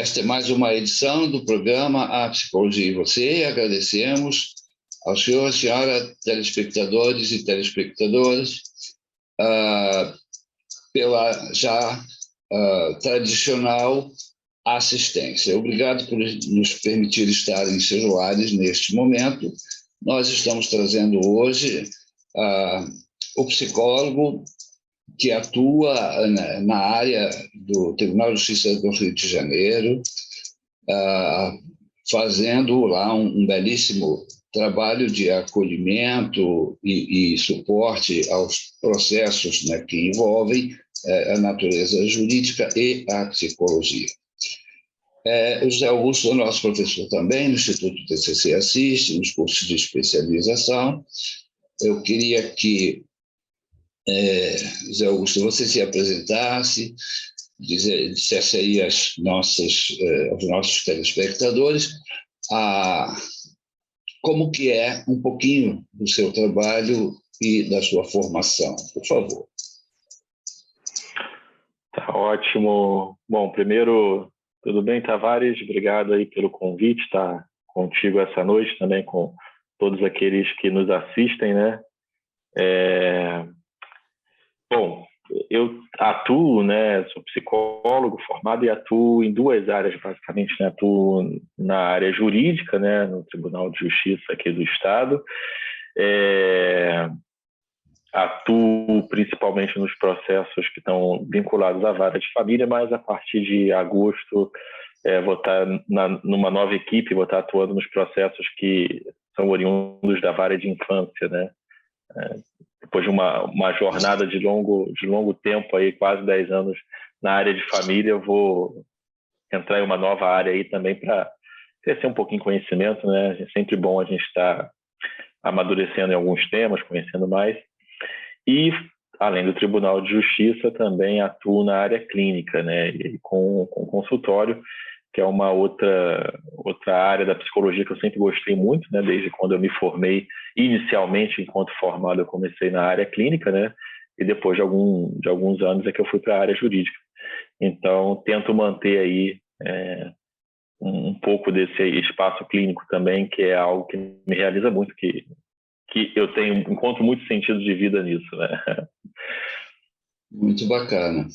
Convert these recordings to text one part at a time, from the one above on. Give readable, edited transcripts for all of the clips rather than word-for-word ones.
Esta é mais uma edição do programa A Psicologia e Você. E agradecemos ao senhor, senhora, telespectadores e telespectadoras, pela já tradicional assistência. Obrigado por nos permitir estar em seus lares neste momento. Nós estamos trazendo hoje o psicólogo que atua na área do Tribunal de Justiça do Rio de Janeiro, fazendo lá um belíssimo trabalho de acolhimento e suporte aos processos, né, que envolvem a natureza jurídica e a psicologia. O José Augusto é nosso professor também no Instituto TCC Assiste, nos cursos de especialização. Eu queria que José Augusto, você se apresentasse, dissesse aí aos nossos telespectadores como que é um pouquinho do seu trabalho e da sua formação, por favor. Tá ótimo. Bom, primeiro, tudo bem, Tavares? Obrigado aí pelo convite, estar contigo essa noite, também com todos aqueles que nos assistem, né? Bom, eu atuo, né, sou psicólogo formado e atuo em duas áreas, basicamente, né? Atuo na área jurídica, né, no Tribunal de Justiça aqui do Estado. Atuo principalmente nos processos que estão vinculados à vara de família, mas a partir de agosto vou estar numa nova equipe, vou estar atuando nos processos que são oriundos da vara de infância, né? Depois de uma jornada de longo tempo, aí, quase 10 anos na área de família, eu vou entrar em uma nova área aí também para crescer um pouquinho em conhecimento, né? É sempre bom a gente estar amadurecendo em alguns temas, conhecendo mais. E, além do Tribunal de Justiça, também atuo na área clínica, né? E com consultório, que é uma outra área da psicologia que eu sempre gostei muito, né? Desde quando eu me formei, inicialmente, enquanto formado, eu comecei na área clínica, né? E depois de alguns anos é que eu fui para a área jurídica. Então, tento manter aí um pouco desse espaço clínico também, que é algo que me realiza muito, que eu encontro muito sentido de vida nisso, né? Muito bacana.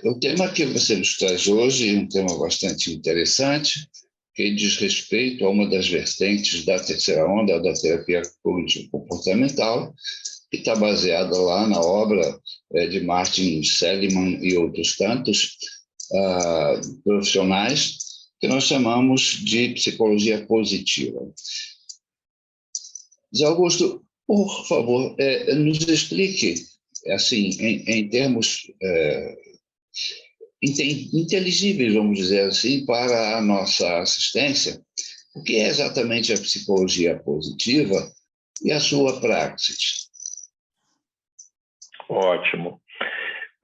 O tema que você nos traz hoje é um tema bastante interessante, que diz respeito a uma das vertentes da terceira onda da terapia cognitivo-comportamental, que está baseada lá na obra de Martin Seligman e outros tantos profissionais, que nós chamamos de psicologia positiva. Zé Augusto, por favor, nos explique, assim, em termos inteligíveis, vamos dizer assim, para a nossa assistência, o que é exatamente a psicologia positiva e a sua praxis. Ótimo.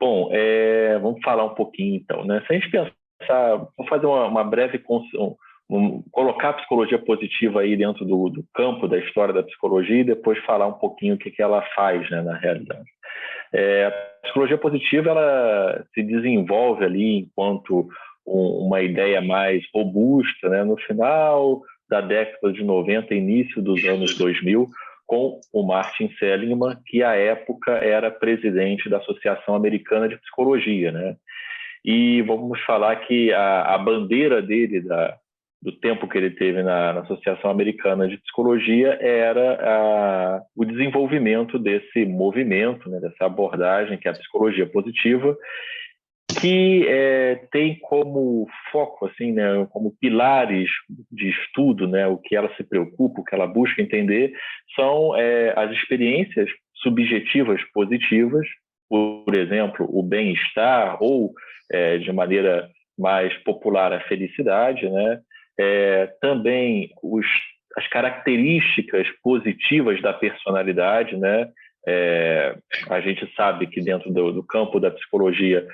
Bom, vamos falar um pouquinho, então, né? Se a gente pensar, vamos fazer uma breve colocar a psicologia positiva aí dentro do campo da história da psicologia e depois falar um pouquinho o que ela faz, né, na realidade. A psicologia positiva, ela se desenvolve ali enquanto uma ideia mais robusta, né, no final da década de 90, início dos anos 2000, com o Martin Seligman, que à época era presidente da Associação Americana de Psicologia, né? E vamos falar que a bandeira dele, do tempo que ele teve na Associação Americana de Psicologia, era o desenvolvimento desse movimento, né, dessa abordagem, que é a psicologia positiva, que tem como foco, assim, né, como pilares de estudo, né, o que ela se preocupa, o que ela busca entender, são as experiências subjetivas positivas, por exemplo, o bem-estar, ou, de maneira mais popular, a felicidade, né? Também as características positivas da personalidade, né? A gente sabe que dentro do campo da psicologia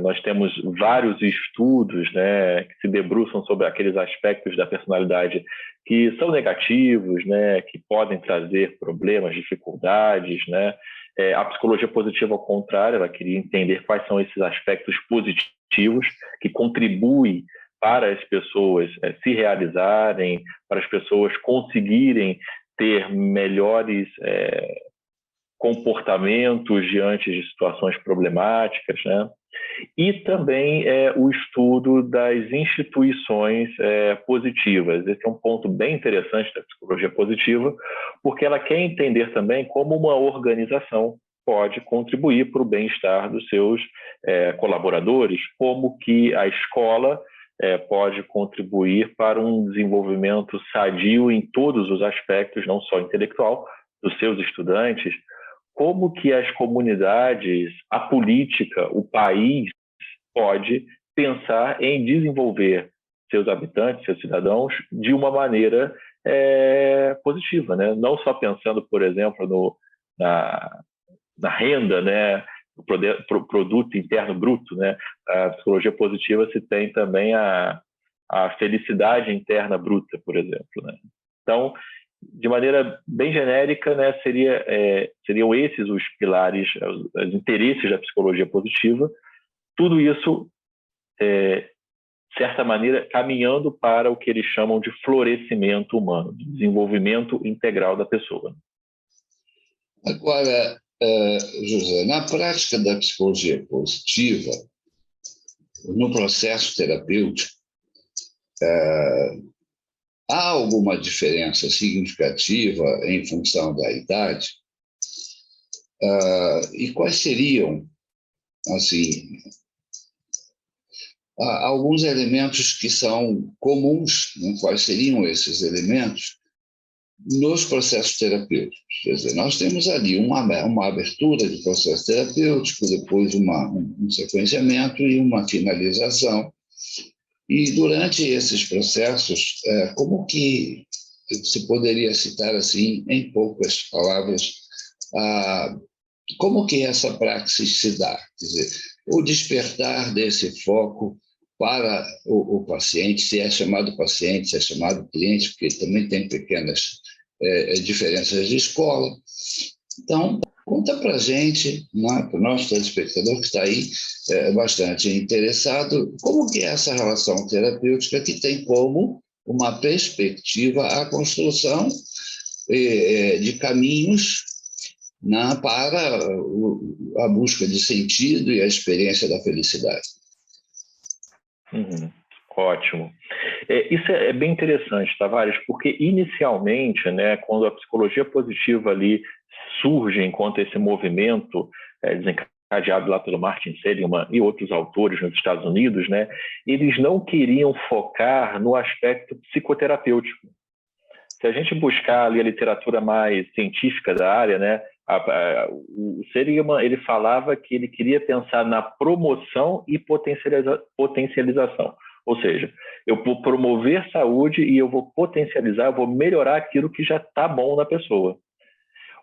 nós temos vários estudos, né, que se debruçam sobre aqueles aspectos da personalidade que são negativos, né, que podem trazer problemas, dificuldades, né, A psicologia positiva, ao contrário, ela queria entender quais são esses aspectos positivos que contribuem para as pessoas se realizarem, para as pessoas conseguirem ter melhores comportamentos diante de situações problemáticas, né? E também o estudo das instituições positivas. Esse é um ponto bem interessante da psicologia positiva, porque ela quer entender também como uma organização pode contribuir para o bem-estar dos seus colaboradores, como que a escola pode contribuir para um desenvolvimento sadio em todos os aspectos, não só intelectual, dos seus estudantes, como que as comunidades, a política, o país pode pensar em desenvolver seus habitantes, seus cidadãos, de uma maneira positiva, né? Não só pensando, por exemplo, na renda, né? O produto interno bruto, né? A psicologia positiva se tem também a felicidade interna bruta, por exemplo, né? Então, de maneira bem genérica, né, seriam esses os pilares, os interesses da psicologia positiva. Tudo isso, de certa maneira, caminhando para o que eles chamam de florescimento humano, de desenvolvimento integral da pessoa. Agora, José, na prática da psicologia positiva, no processo terapêutico, há alguma diferença significativa em função da idade? E quais seriam, assim, alguns elementos que são comuns, né? Quais seriam esses elementos nos processos terapêuticos? Quer dizer, nós temos ali uma abertura de processo terapêutico, depois um sequenciamento e uma finalização. E durante esses processos, como que se poderia citar assim, em poucas palavras, como que essa praxis se dá? Quer dizer, o despertar desse foco para o paciente, se é chamado paciente, se é chamado cliente, porque também tem pequenas diferenças de escola. Então, conta para a gente, né, para o nosso telespectador que está aí bastante interessado, como que é essa relação terapêutica que tem como uma perspectiva a construção de caminhos, né, para a busca de sentido e a experiência da felicidade. Ótimo. Isso é bem interessante, Tavares, porque inicialmente, né, quando a psicologia positiva ali surge enquanto esse movimento desencadeado lá pelo Martin Seligman e outros autores nos Estados Unidos, né, eles não queriam focar no aspecto psicoterapêutico. Se a gente buscar ali a literatura mais científica da área, né, o Seligman ele falava que ele queria pensar na promoção e potencialização. Ou seja, eu vou promover saúde e eu vou potencializar, eu vou melhorar aquilo que já está bom na pessoa.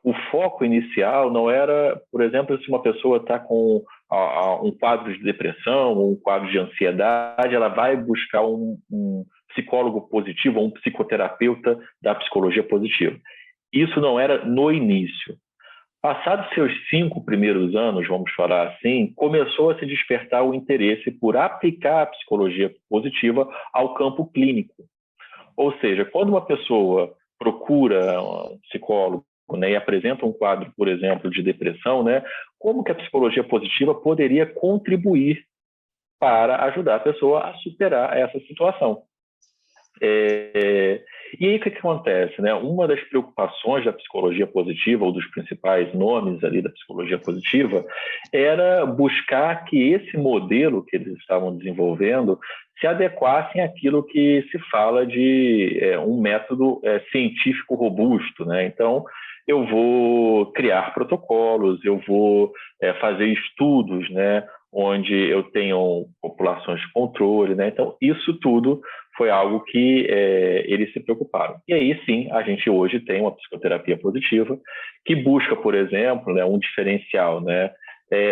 O foco inicial não era, por exemplo, se uma pessoa está com um quadro de depressão ou um quadro de ansiedade, ela vai buscar um psicólogo positivo ou um psicoterapeuta da psicologia positiva. Isso não era no início. Passados seus 5 primeiros anos, vamos falar assim, começou a se despertar o interesse por aplicar a psicologia positiva ao campo clínico. Ou seja, quando uma pessoa procura um psicólogo, né, e apresenta um quadro, por exemplo, de depressão, né, como que a psicologia positiva poderia contribuir para ajudar a pessoa a superar essa situação? E aí o que acontece, né? Uma das preocupações da psicologia positiva, ou dos principais nomes ali da psicologia positiva, era buscar que esse modelo que eles estavam desenvolvendo se adequassem àquilo que se fala de um método científico robusto, né? Então, eu vou criar protocolos, eu vou fazer estudos, né, onde eu tenho populações de controle, né? Então, isso tudo foi algo que eles se preocuparam. E aí, sim, a gente hoje tem uma psicoterapia positiva que busca, por exemplo, né, um diferencial, né,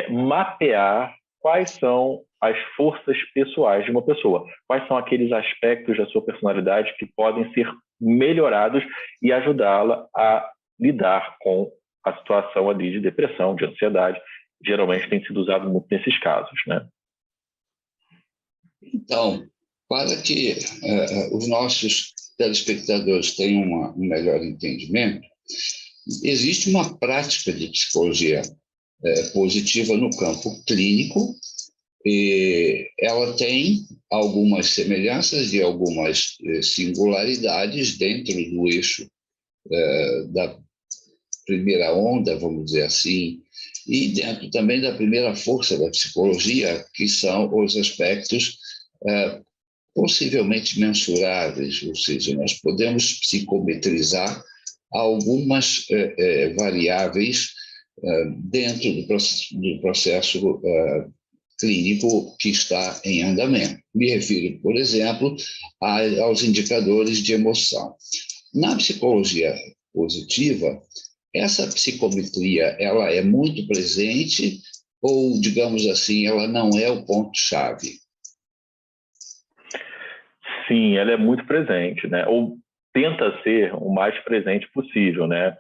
mapear quais são as forças pessoais de uma pessoa, quais são aqueles aspectos da sua personalidade que podem ser melhorados e ajudá-la a lidar com a situação ali de depressão, de ansiedade. Geralmente tem sido usado muito nesses casos, né? Então, para que os nossos telespectadores tenham um melhor entendimento, existe uma prática de psicologia positiva no campo clínico, e ela tem algumas semelhanças e algumas singularidades dentro do eixo da primeira onda, vamos dizer assim, e dentro também da primeira força da psicologia, que são os aspectos possivelmente mensuráveis, ou seja, nós podemos psicometrizar algumas variáveis dentro do processo clínico que está em andamento. Me refiro, por exemplo, aos indicadores de emoção. Na psicologia positiva, essa psicometria ela é muito presente ou, digamos assim, ela não é o ponto-chave? Sim, ela é muito presente, né? Ou tenta ser o mais presente possível, né?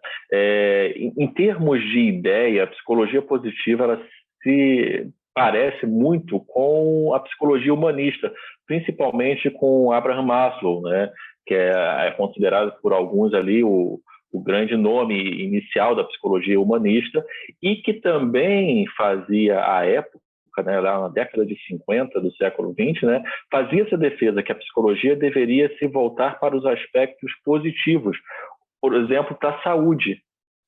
Em termos de ideia, a psicologia positiva ela se parece muito com a psicologia humanista, principalmente com Abraham Maslow, né? Que é considerado por alguns ali o grande nome inicial da psicologia humanista, e que também fazia, à época, né, lá na década de 50 do século XX, né, fazia essa defesa que a psicologia deveria se voltar para os aspectos positivos, por exemplo, para a saúde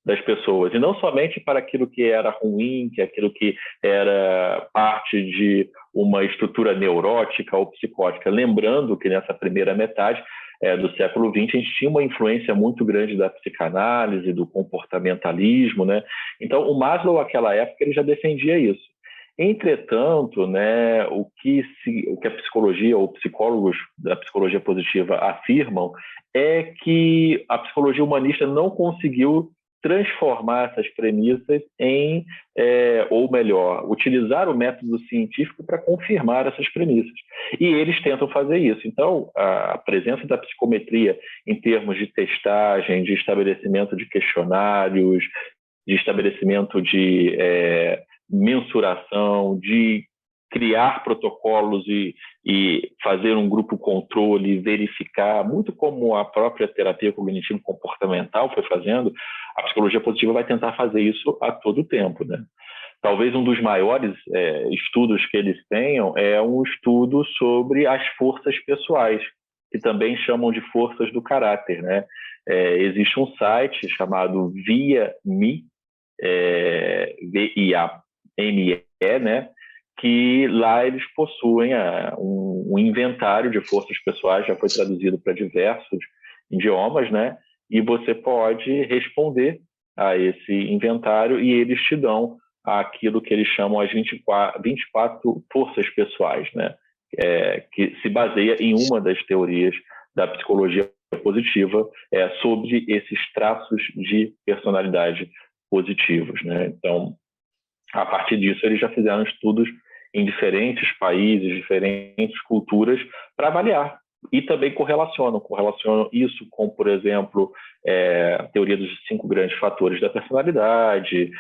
das pessoas, e não somente para aquilo que era ruim, que aquilo que era parte de uma estrutura neurótica ou psicótica. Lembrando que nessa primeira metade do século XX, a gente tinha uma influência muito grande da psicanálise, do comportamentalismo, né? Então, o Maslow, naquela época, ele já defendia isso. Entretanto, né, o que a psicologia ou psicólogos da psicologia positiva afirmam é que a psicologia humanista não conseguiu transformar essas premissas em, ou melhor, utilizar o método científico para confirmar essas premissas. E eles tentam fazer isso. Então, a presença da psicometria em termos de testagem, de estabelecimento de questionários, de estabelecimento de mensuração, de criar protocolos e fazer um grupo controle, verificar, muito como a própria terapia cognitivo-comportamental foi fazendo, a psicologia positiva vai tentar fazer isso a todo tempo, né? Talvez um dos maiores estudos que eles tenham é um estudo sobre as forças pessoais, que também chamam de forças do caráter, né? Existe um site chamado VIA-ME, VIAME, né? Que lá eles possuem um inventário de forças pessoais, já foi traduzido para diversos idiomas, né? E você pode responder a esse inventário e eles te dão aquilo que eles chamam as 24 forças pessoais, né? Que se baseia em uma das teorias da psicologia positiva sobre esses traços de personalidade positivos, né? Então, a partir disso, eles já fizeram estudos em diferentes países, diferentes culturas, para avaliar. E também correlacionam isso com, por exemplo, a teoria dos 5 grandes fatores da personalidade,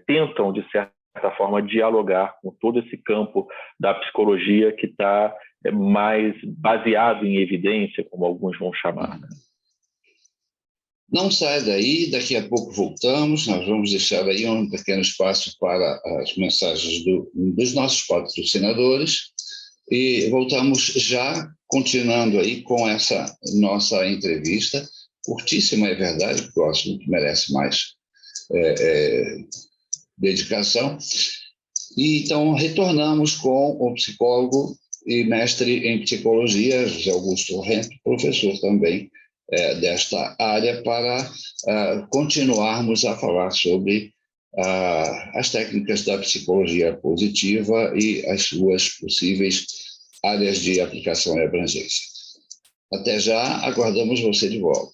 tentam, de certa forma, dialogar com todo esse campo da psicologia que está mais baseado em evidência, como alguns vão chamar, né? Não sai daí, daqui a pouco voltamos, nós vamos deixar aí um pequeno espaço para as mensagens dos nossos patrocinadores e voltamos já, continuando aí com essa nossa entrevista, curtíssima, é verdade, porque o assunto merece mais dedicação. E então retornamos com o psicólogo e mestre em psicologia, José Augusto Rento, professor também desta área, para continuarmos a falar sobre as técnicas da psicologia positiva e as suas possíveis áreas de aplicação e abrangência. Até já, aguardamos você de volta.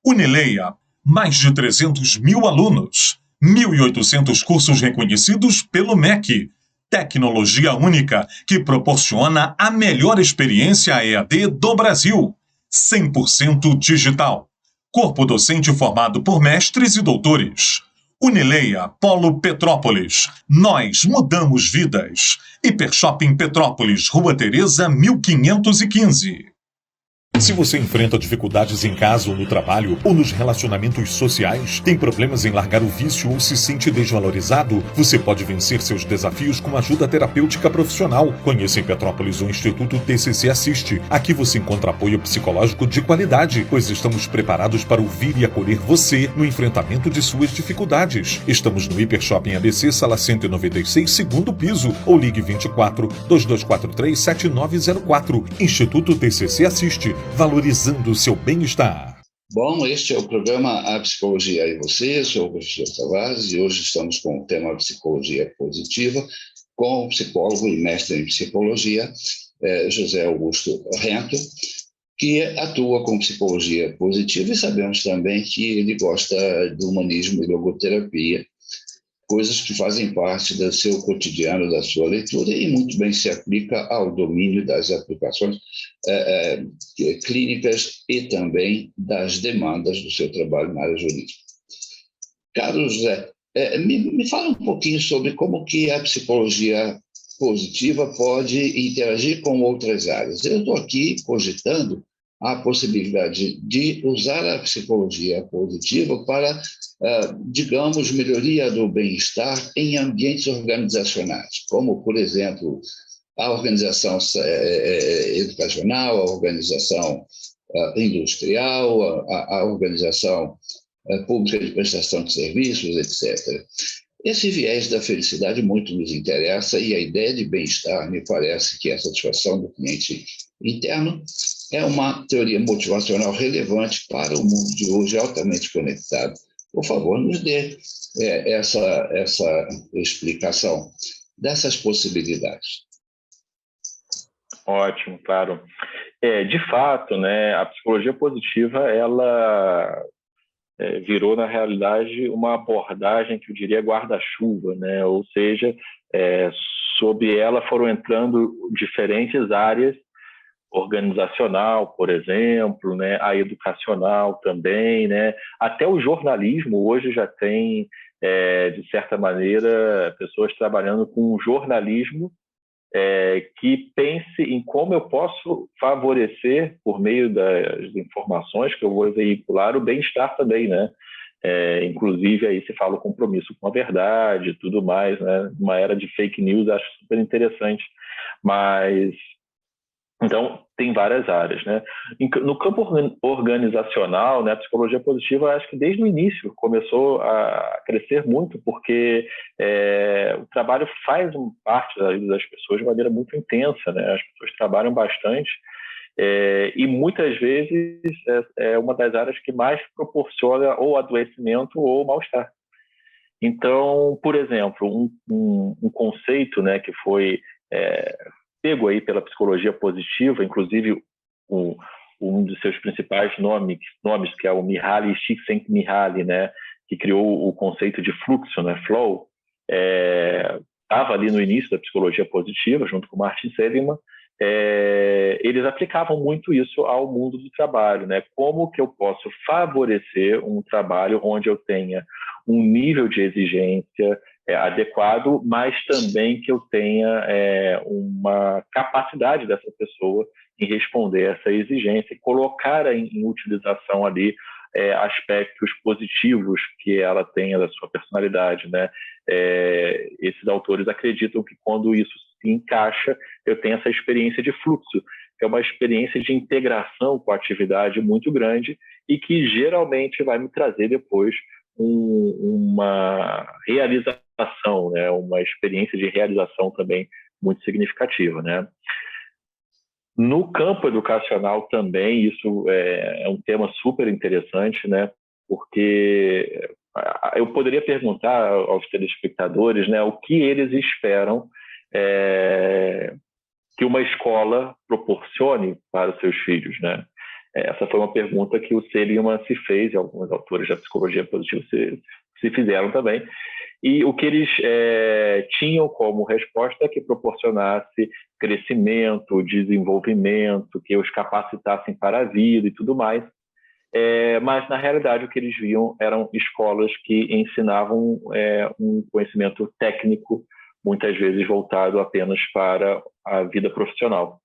Unileia, mais de 300 mil alunos, 1.800 cursos reconhecidos pelo MEC, tecnologia única que proporciona a melhor experiência EAD do Brasil. 100% digital. Corpo docente formado por mestres e doutores. Unileia, Polo Petrópolis. Nós mudamos vidas. Hipershopping Petrópolis, Rua Tereza, 1515. Se você enfrenta dificuldades em casa ou no trabalho ou nos relacionamentos sociais, tem problemas em largar o vício ou se sente desvalorizado, você pode vencer seus desafios com ajuda terapêutica profissional. Conheça em Petrópolis o Instituto TCC Assiste. Aqui você encontra apoio psicológico de qualidade, pois estamos preparados para ouvir e acolher você no enfrentamento de suas dificuldades. Estamos no Hipershopping ABC, sala 196, segundo piso, ou ligue 24 2243 7904. Instituto TCC Assiste. Valorizando o seu bem-estar. Bom, este é o programa A Psicologia e Você, sou o professor Tavares e hoje estamos com o tema Psicologia Positiva com o psicólogo e mestre em psicologia, José Augusto Rento, que atua com psicologia positiva e sabemos também que ele gosta do humanismo e logoterapia, coisas que fazem parte do seu cotidiano, da sua leitura, e muito bem se aplica ao domínio das aplicações clínicas e também das demandas do seu trabalho na área jurídica. Caro José, me fala um pouquinho sobre como que a psicologia positiva pode interagir com outras áreas. Eu estou aqui cogitando a possibilidade de usar a psicologia positiva para, digamos, melhoria do bem-estar em ambientes organizacionais, como, por exemplo, a organização educacional, a organização industrial, a organização pública de prestação de serviços, etc. Esse viés da felicidade muito nos interessa e a ideia de bem-estar me parece que a satisfação do cliente interno é uma teoria motivacional relevante para o mundo de hoje altamente conectado. Por favor, nos dê essa explicação dessas possibilidades. Ótimo, claro. De fato, né, a psicologia positiva, ela virou, na realidade, uma abordagem que eu diria guarda-chuva, né? Ou seja, sob ela foram entrando diferentes áreas, organizacional, por exemplo, né? A educacional também, né? Até o jornalismo hoje já tem, de certa maneira, pessoas trabalhando com jornalismo que pense em como eu posso favorecer, por meio das informações que eu vou veicular, o bem-estar também, né? Inclusive, aí se fala o compromisso com a verdade e tudo mais, né? Uma era de fake news, acho super interessante. Mas, então, tem várias áreas, né? No campo organizacional, né, a psicologia positiva, acho que desde o início começou a crescer muito, porque o trabalho faz parte da vida das pessoas de maneira muito intensa, né? As pessoas trabalham bastante e muitas vezes é uma das áreas que mais proporciona ou adoecimento ou mal-estar. Então, por exemplo, um conceito, né, que foi pego aí pela psicologia positiva, inclusive um dos seus principais nomes, que é o Mihaly Csikszentmihalyi, né, que criou o conceito de fluxo, né, flow, estava ali no início da psicologia positiva, junto com Martin Seligman. Eles aplicavam muito isso ao mundo do trabalho, né? Como que eu posso favorecer um trabalho onde eu tenha um nível de exigência adequado, mas também que eu tenha uma capacidade dessa pessoa em responder a essa exigência e colocar em utilização ali aspectos positivos que ela tenha da sua personalidade, né? Esses autores acreditam que quando isso se encaixa, eu tenho essa experiência de fluxo, que é uma experiência de integração com a atividade muito grande e que geralmente vai me trazer depois uma realização, né? Uma experiência de realização também muito significativa, né? No campo educacional também, isso é um tema super interessante, né? Porque eu poderia perguntar aos telespectadores, né, o que eles esperam que uma escola proporcione para os seus filhos, né? Essa foi uma pergunta que o Seligman se fez, e alguns autores da psicologia positiva se fizeram também. E o que eles tinham como resposta é que proporcionasse crescimento, desenvolvimento, que os capacitassem para a vida e tudo mais. mas, na realidade, o que eles viam eram escolas que ensinavam um conhecimento técnico, muitas vezes voltado apenas para a vida profissional.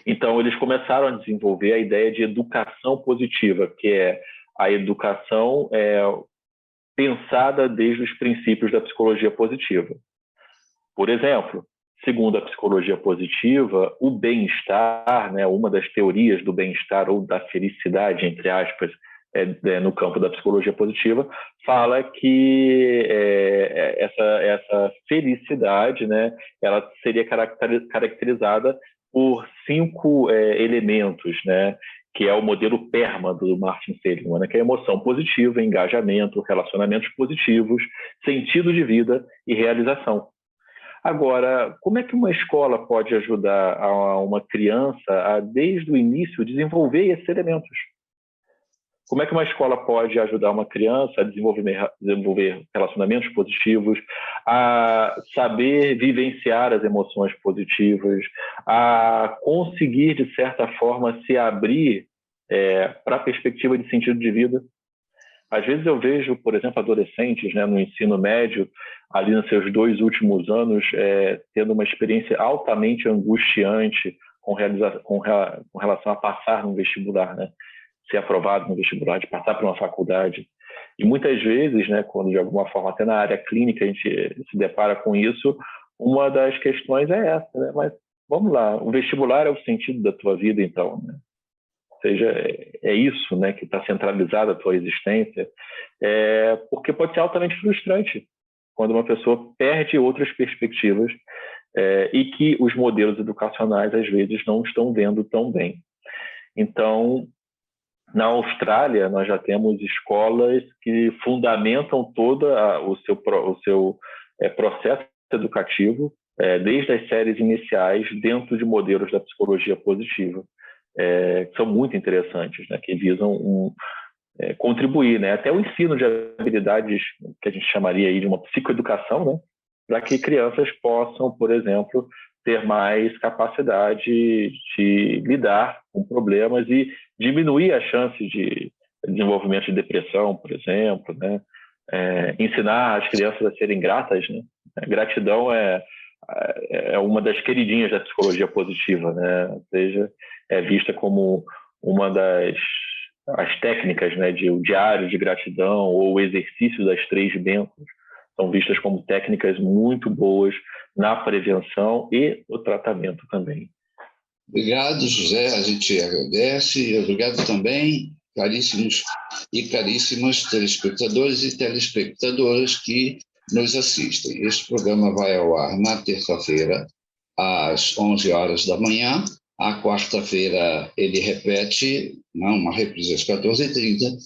Então, eles começaram a desenvolver a ideia de educação positiva, que é a educação pensada desde os princípios da psicologia positiva. Por exemplo, segundo a psicologia positiva, o bem-estar, né, uma das teorias do bem-estar ou da felicidade, entre aspas, no campo da psicologia positiva, fala que essa felicidade, né, ela seria caracterizada por 5 elementos, né, que é o modelo PERMA do Martin Seligman, né, que é emoção positiva, engajamento, relacionamentos positivos, sentido de vida e realização. Agora, como é que uma escola pode ajudar uma criança a, desde o início, desenvolver esses elementos? Como é que uma escola pode ajudar uma criança a desenvolver relacionamentos positivos, a saber vivenciar as emoções positivas, a conseguir, de certa forma, se abrir para a perspectiva de sentido de vida? Às vezes eu vejo, por exemplo, adolescentes, né, no ensino médio, ali nos seus 2 últimos anos, tendo uma experiência altamente angustiante com relação a passar no vestibular, né? Ser aprovado no vestibular, de passar por uma faculdade. E muitas vezes, né, quando de alguma forma até na área clínica a gente se depara com isso, uma das questões é essa, né? Mas vamos lá, o vestibular é o sentido da tua vida, então, né? Ou seja, é isso, né, que está centralizado a tua existência, porque pode ser altamente frustrante quando uma pessoa perde outras perspectivas e que os modelos educacionais às vezes não estão vendo tão bem. Então, na Austrália, nós já temos escolas que fundamentam todo o seu processo educativo, desde as séries iniciais, dentro de modelos da psicologia positiva, que são muito interessantes, né, que visam contribuir, né, até o ensino de habilidades que a gente chamaria aí de uma psicoeducação, né, para que crianças possam, por exemplo, ter mais capacidade de lidar com problemas e diminuir a chance de desenvolvimento de depressão, por exemplo, né? Ensinar as crianças a serem gratas, né? A gratidão é uma das queridinhas da psicologia positiva, né? Ou seja, é vista como uma as técnicas, né, de o diário de gratidão ou o exercício das 3 bênçãos, são vistas como técnicas muito boas na prevenção e no tratamento também. Obrigado, José. A gente agradece. Obrigado também, caríssimos e caríssimas telespectadores e telespectadoras que nos assistem. Este programa vai ao ar na terça-feira, às 11 horas da manhã. À quarta-feira ele repete, uma reprise às 14h30,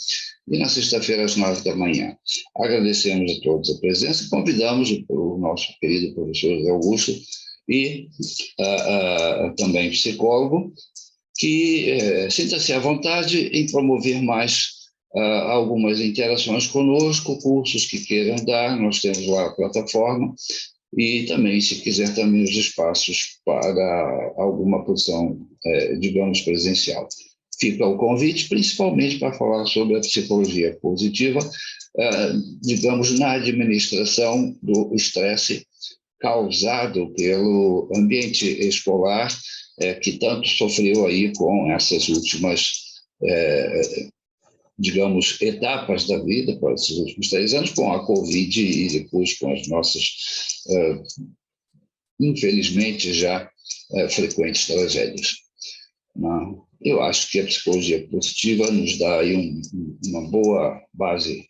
e na sexta-feira às 9 da manhã. Agradecemos a todos a presença e convidamos o nosso querido professor José Augusto e também psicólogo, que sinta-se à vontade em promover mais algumas interações conosco, cursos que queiram dar, nós temos lá a plataforma, e também, se quiser, também os espaços para alguma posição, digamos, presencial. Fica o convite, principalmente para falar sobre a psicologia positiva, digamos, na administração do estresse causado pelo ambiente escolar, que tanto sofreu aí com essas últimas, digamos, etapas da vida, para esses últimos 3 anos, com a Covid e depois com as nossas, infelizmente, já frequentes tragédias. Eu acho que a psicologia positiva nos dá aí uma boa base,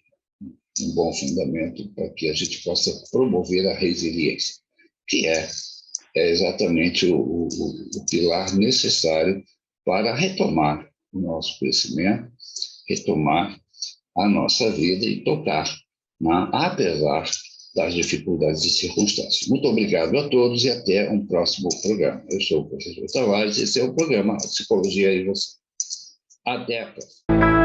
um bom fundamento para que a gente possa promover a resiliência, que é exatamente o pilar necessário para retomar o nosso crescimento, retomar a nossa vida e tocar, apesar das dificuldades e circunstâncias. Muito obrigado a todos e até um próximo programa. Eu sou o professor Tavares e esse é o programa Psicologia e Você. Até a próxima.